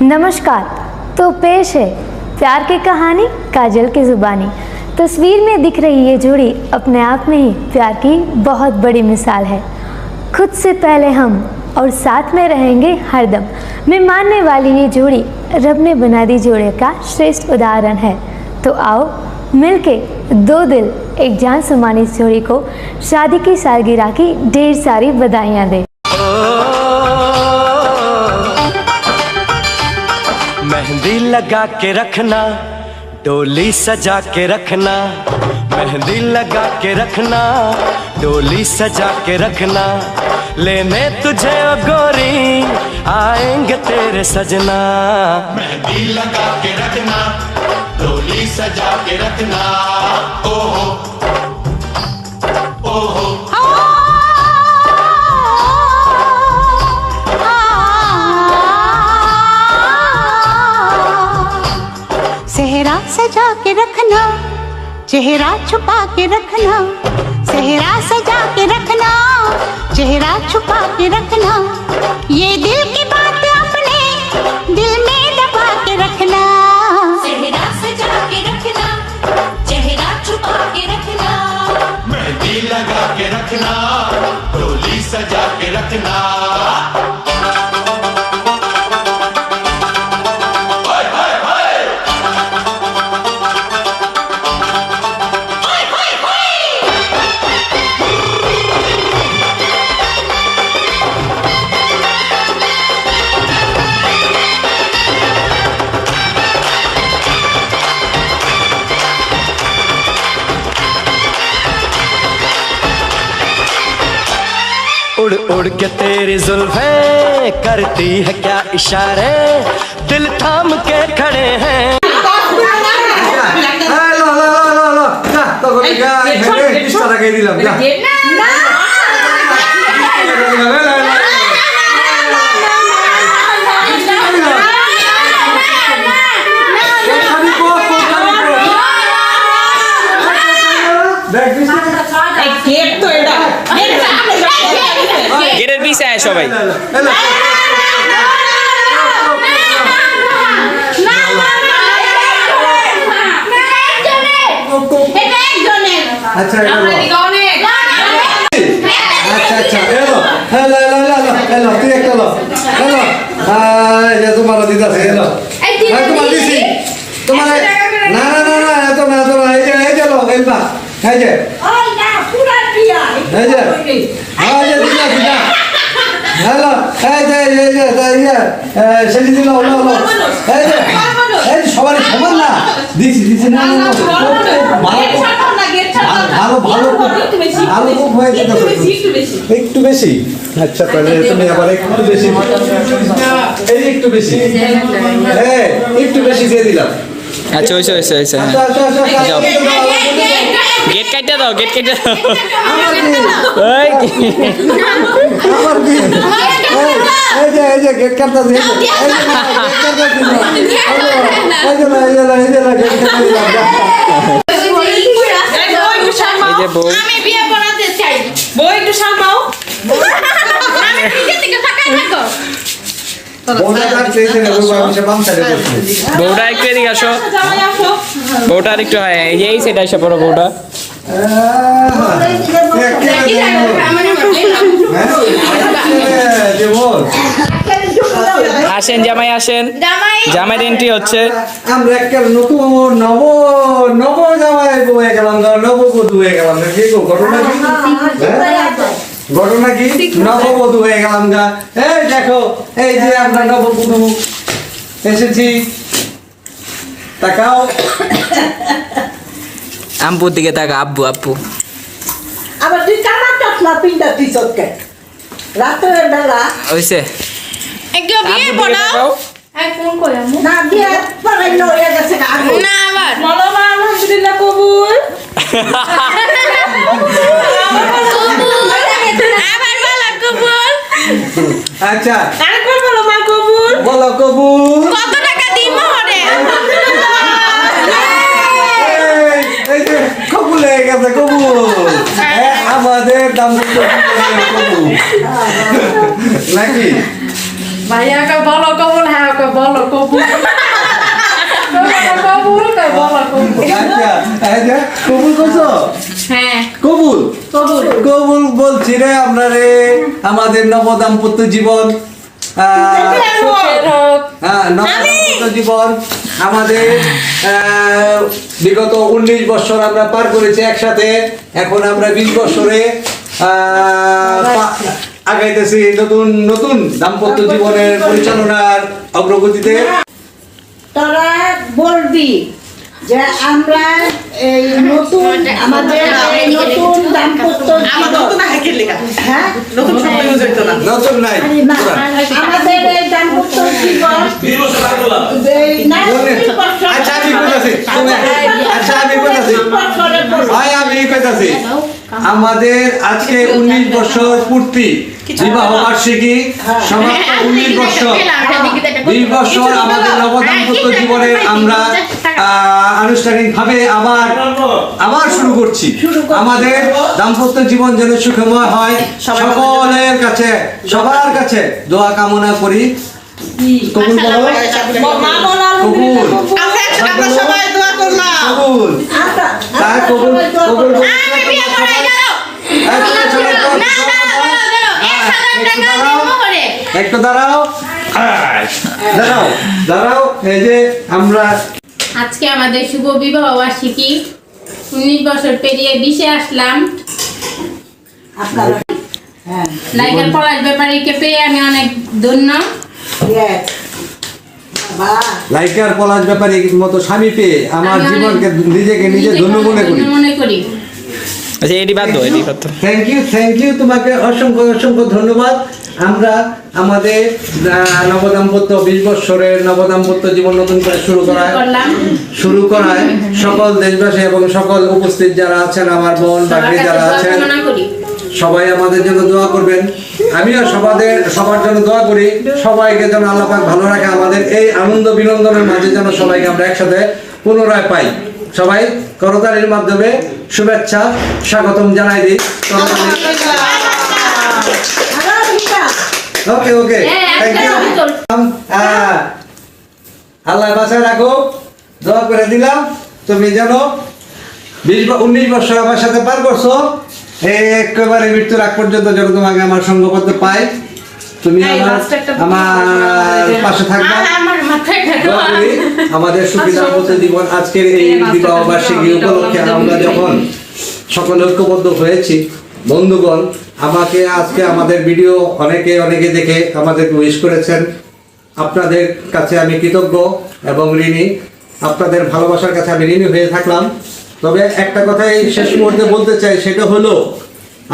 नमस्कार। तो पेश है प्यार की कहानी काजल की जुबानी। तस्वीर में दिख रही ये जोड़ी अपने आप में ही प्यार की बहुत बड़ी मिसाल है। खुद से पहले हम और साथ में रहेंगे हरदम में मानने वाली ये जोड़ी रब ने बना दी जोड़ी का श्रेष्ठ उदाहरण है। तो आओ मिलके दो दिल एक जान समानी इस जोड़ी को शादी की सालगिरह की ढेर सारी बधाइयाँ दें। मेहंदी लगा के रखना, डोली सजा के रखना, मेहंदी लगा के रखना, डोली सजा के रखना, लेने तुझे ओ गोरी आएंगे तेरे सजना। मेहंदी लगा के रखना, डोली सजा के रखना, ओहो ओहो सेहरा सजा के रखना, चेहरा छुपा के रखना, सेहरा सजा के रखना, चेहरा छुपा के रखना, ये दिल की बात अपने दिल में दबा के रखना। सेहरा सजा के रखना, चेहरा छुपा के रखना, मेहंदी लगा के रखना, डोली सजा के रखना। उड़ उड़ के तेरी जुल्फें करती है क्या इशारे, दिल थाम के खड़े हैं। গেটের পিছে আয় সবাই। আচ্ছা আচ্ছা এলো হ্যালো হ্যালো হ্যালো হ্যালো তুই একটা লো হ্যালো এই তোমার দিদাছে এলো তোমার দিছি তোমার না না না না এত না এত না এই যে লো এলবা এই যে ওই না পুরা দিয়া এই যে দিদা দিদা হ্যালো এই যে সেটি দিল হলো হলো এই সবাই সমান না দিছি না ভালো ভালো ভালো খুব হয়েছে একটু বেশি। আচ্ছা তাহলে তুমি আবার একটু বেশি এই একটু বেশি একটু বেশি দিয়ে দিলাম। আচ্ছা হইছে হইছে হইছে। আচ্ছা আচ্ছা আচ্ছা গেট কাইটা দাও, গেট কাইটা দাও। আমার কি এই যে গেট কাটতে দিয়ে এই যে বউ আমি বিয়ে করাতে চাই। বই একটু সামলাও। আমি নিজে থেকে তাকাই থাকো। বউটা একটু এদিকে আসো, জামাই আসো। বউটা আর একটু হয় এই সেটা এসে পড়ো বউটা। আসেন জামাই আসেন, জামাইয়ের এন্ট্রি হচ্ছে। আমরা একটা নতুন নব নব জামাই বয়ে গেলাম, নববধূ হয়ে গেলাম। কি গো ঘটনা কি? ঘটনা কি? নববধূ হয়ে গেলাম গা। এই দেখো এই যে আমরা নববধূ এসেছি, তাকাও। আম্পুর দিকে তাকা, আব্বু আব্বু। আবার তুই কানা চশমা পিন্ডা তুই চোখকে রাতের বেলা হইছে একটু বিয়ে পড়াও। এই ফোন করে আম্মু। না দিয়ে পড়াই লয়ে গেছে আগে না আবার বলো মা আলহামদুলিল্লাহ কবুল আবার বলো কবুল। আচ্ছা আরেকবার বলো মা কবুল বলো কবুল। কত টাকা দিই মোহরে? এই যে কবুল হয়ে গেছে কবুল। আমাদের দাম কবুল নাকি ভাইয়া কে বলো কবুল, হ্যাঁ কে বলো কবুল করছো? হ্যাঁ কবুল কবুল কবুল বলছি রে আমরা রে, আমাদের নব দাম্পত্য জীবন নব জীবন আমাদের বিগত 19 বছর আমরা পার করেছি একসাথে। এখন আমরা 20 বছরে আগাইতেছি নতুন নতুন দাম্পত্য জীবনের পরিচালনার অগ্রগতিতে। তোরা বলবি যে আমরা এই নতুন আমাদের এই নতুন দাম্পত্য জীবন, হ্যাঁ নতুন নাই না, আমাদের এই দাম্পত্য জীবন এই না, আচ্ছা আমি কইতাছি আচ্ছা আমি কইতাছি আমি কইতাছি আমাদের আজকে 19 বছর পূর্তি বিবাহ বার্ষিকী সমাপ্ত 19 বছর 20 বছর আমাদের নবদাম্পত্য জীবনের আমরা আনুষ্ঠানিকভাবে আবার শুরু করছি। আমাদের দাম্পত্য জীবন যেন সুখময় হয় সকলের কাছে সবার কাছে দোয়া কামনা করি। কবুল করো কবুল আমরা সবাই দোয়া করলাম। কবুল তাই কবুল কবুল একটু দাঁড়াও দাঁড়াও দাঁড়াও। এই যে আমরা আজকে আমাদের শুভ বিবাহ বার্ষিকী, 19 বছর পেরিয়ে 20-এ আসলাম। লাইকার পলাশ ব্যাপারীকে পেয়ে আমি অনেক ধন্য। লাইকার পলাশ ব্যাপারীর মতো স্বামী পেয়ে আমার জীবনকে নিজেকে নিজে ধন্য মনে করি। আচ্ছা এটি বাদ দাও, এটি বাদ দাও। থ্যাংক ইউ তোমাকে অসংখ্য অসংখ্য ধন্যবাদ। আমরা আমাদের নবদাম্পত্য 20 বছরের নবদাম্পত্য জীবন নতুন করে শুরু করায় সকল দেশবাসী এবং সকল উপস্থিত যারা আছেন, আমার বোন বাকি যারা আছেন, সবাই আমাদের জন্য দোয়া করবেন। আমিও সবার জন্য দোয়া করি, সবাইকে যেন আল্লাহ পাক ভালো রাখে। আমাদের এই আনন্দ বিনোদনের মাঝে যেন সবাইকে আমরা একসাথে পুনরায় পাই। সবাই করতালির মাধ্যমে শুভেচ্ছা স্বাগতম জানাই দিই। ওকে ওকে থ্যাংক ইউ। আল্লাহ বাঁচায় রাখো, দোয়া করে দিলাম। তুমি জানো 19 বছর আমার সাথে পার করছো, একেবারে মৃত্যুর আগ পর্যন্ত যেন তোমাকে আমার সঙ্গবদ্ধ পাই। তুমি আমার পাশে থাকবে। আমাদের সুখী দাম্পত্য জীবন আজকের এই বিবাহ বার্ষিকী উপলক্ষে আমরা যখন সকলে ঐক্যবদ্ধ হয়েছি, বন্ধুগণ আমাকে আজকে আমাদের ভিডিও অনেকে দেখে আমাদেরকে উইশ করেছেন। আপনাদের কাছে আমি কৃতজ্ঞ এবং ঋণী। আপনাদের ভালোবাসার কাছে আমি ঋণী হয়ে থাকলাম। তবে একটা কথাই শেষ মুহূর্তে বলতে চাই, সেটা হলো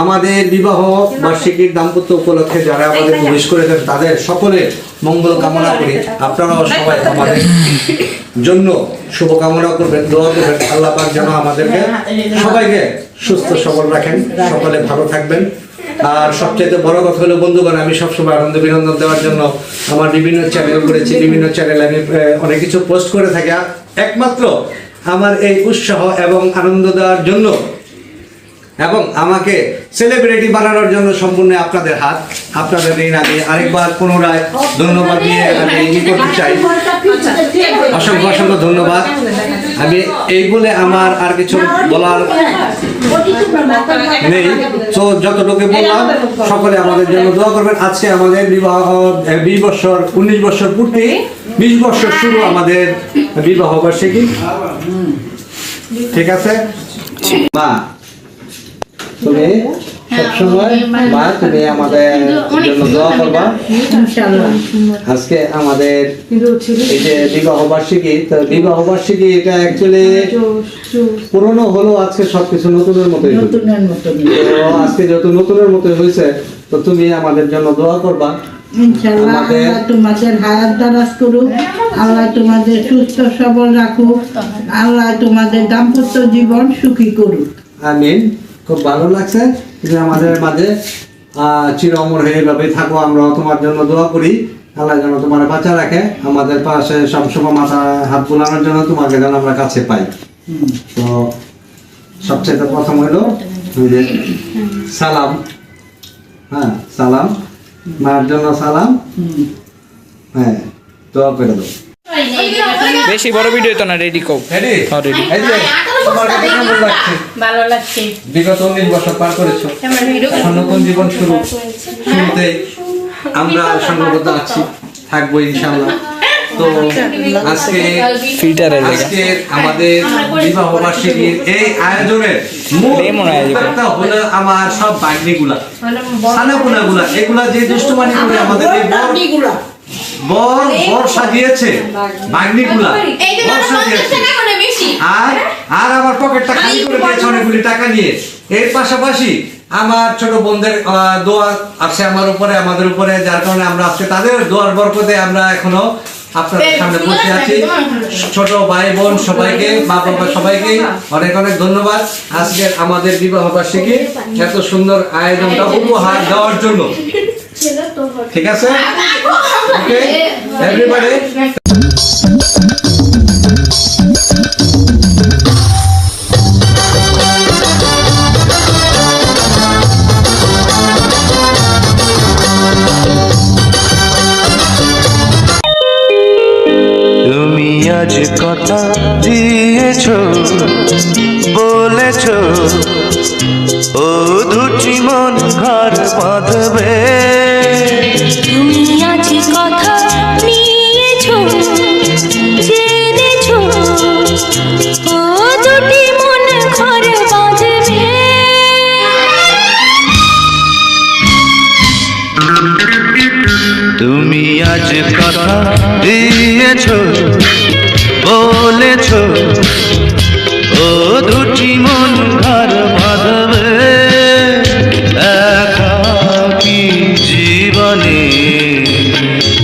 আমাদের বিবাহ বার্ষিকীর দাম্পত্য উপলক্ষে যারা আমাদের উইশ করেছেন তাদের সকলের মঙ্গল কামনা করি। আপনারাও সবাই আমাদের জন্য শুভকামনা করবেন, দোয়া করবেন। আল্লাহ পাক যেন আমাদেরকে সবাইকে সুস্থ সবল রাখেন, সকলে ভালো থাকবেন। আর সবচেয়ে বড় কথা হলো বন্ধুগণ, আমি সবসময় আনন্দ বিনোদন দেওয়ার জন্য আমার বিভিন্ন চ্যানেল করেছি, বিভিন্ন চ্যানেলে আমি অনেক কিছু পোস্ট করে থাকি। একমাত্র আমার এই উৎসাহ এবং আনন্দ দেওয়ার জন্য এবং আমাকে সেলিব্রিটি বানানোর জন্য সম্পূর্ণ আপনাদের হাত, আপনাদের ঋণ আমি আরেকবার পুনরায় ধন্যবাদ দিয়ে আমি করতে চাই। অসংখ্য অসংখ্য ধন্যবাদ। আমি এই বলে আমার আর কিছু বলার নেই। তো যতটুকু বললাম সকলে আমাদের জন্য দোয়া করবেন। আজকে আমাদের বিবাহ 19 বছর পূর্তি, 20 বছর শুরু আমাদের বিবাহ বার্ষিকী। ঠিক আছে মা, তুমি সবসময় মা তুমি আমাদের জন্য দোয়া করবা। আজকে আমাদের এই যে বিবাহ বার্ষিকী, তো বিবাহ বার্ষিকী এটা অ্যাকচুয়ালি পুরনো হলো, আজকে সবকিছু নতুনের মতোই হলো। তো আজকে যেহেতু নতুনের মতোই হয়েছে, তো তুমি আমাদের জন্য দোয়া করবা। ইনশাআল্লাহ আল্লাহ তোমাদের হায়াত দারাজ করুক, আল্লাহ তোমাদের সুস্থ সবল রাখুক, আল্লাহ তোমাদের দাম্পত্য জীবন সুখী করুক। আমিন। খুব ভালো লাগছে তুমি আমাদের মাঝে চির অমর হয়ে এভাবে থাকো। আমরা তোমার জন্য দোয়া করি, আল্লাহ যেন তোমার বাঁচা রাখে, আমাদের পাশে সবসময় মাথা হাত বোলানোর জন্য তোমাকে যেন আমরা কাছে পাই। তো সবচেয়ে প্রথম হলো সালাম। হ্যাঁ সালাম, মার জন্য সালাম। হ্যাঁ দোয়া করে দাও। পারি না বেশি বড় ভিডিও তো না, রেডি কও। Ready ready. এই যে তোমার কাছে কেমন লাগছে? ভালো লাগছে বিগত 19 বছর পার করেছো, আমার ভিডিও এখন নতুন জীবন শুরুতে আমরা সংঘবদ্ধ আছি, থাকবো ইনশাআল্লাহ। তো আজকে ফিল্টারের জায়গা। আজকে আমাদের বিবাহ বার্ষিকীর এই আয়োজনের মূল লেমন আয়োজন। উদ্যোক্তা হলো আমার সব বাগনিগুলা, সানাগুলা, এগুলা যে দুষ্টুমানি করে আমাদের এই বর সাজিয়েছে, বাগনিগুলা এই যে বর 50 সাজিয়েছে। টাকা করে বেশি আর আর আমার পকেটটা খালি করে দিয়েছে অনেকগুলি টাকা নিয়ে। এর পাশাপাশি আমার ছোট বোনদের দোয়া আছে আমার উপরে, আমাদের উপরে, যার কারণে আমরা আজকে তাদের দোয়ার বরকতে আমরা এখনো আপনাদের সামনে বসে আছি। ছোট ভাই বোন সবাইকে, মা বাবা সবাইকে অনেক অনেক ধন্যবাদ আজকে আমাদের বিবাহ বার্ষিকী এত সুন্দর আয়োজনটা উপহার দেওয়ার জন্য। ঠিক আছে, ওকে এভরিবডি। তুমি আজ কথা দিয়েছো, বলেছো ও দুটি মন ঘর বাঁধবে। তুমি আজ কথা নিয়েছো, জেনেছো ও দুটি মন ঘর বাঁধবে। তুমি আজ কথা দিয়েছো, বলেছো ও দুটি মন ঘর বাঁধবে। একাকী জীবনে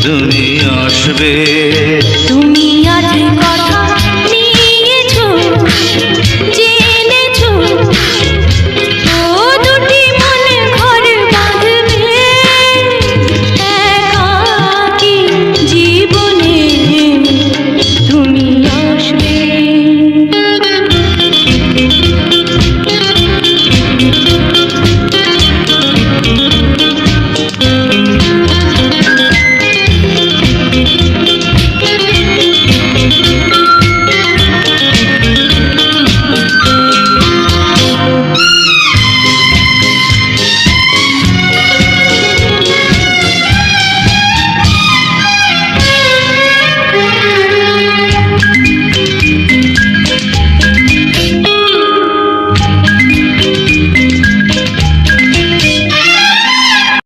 তুমি আসবে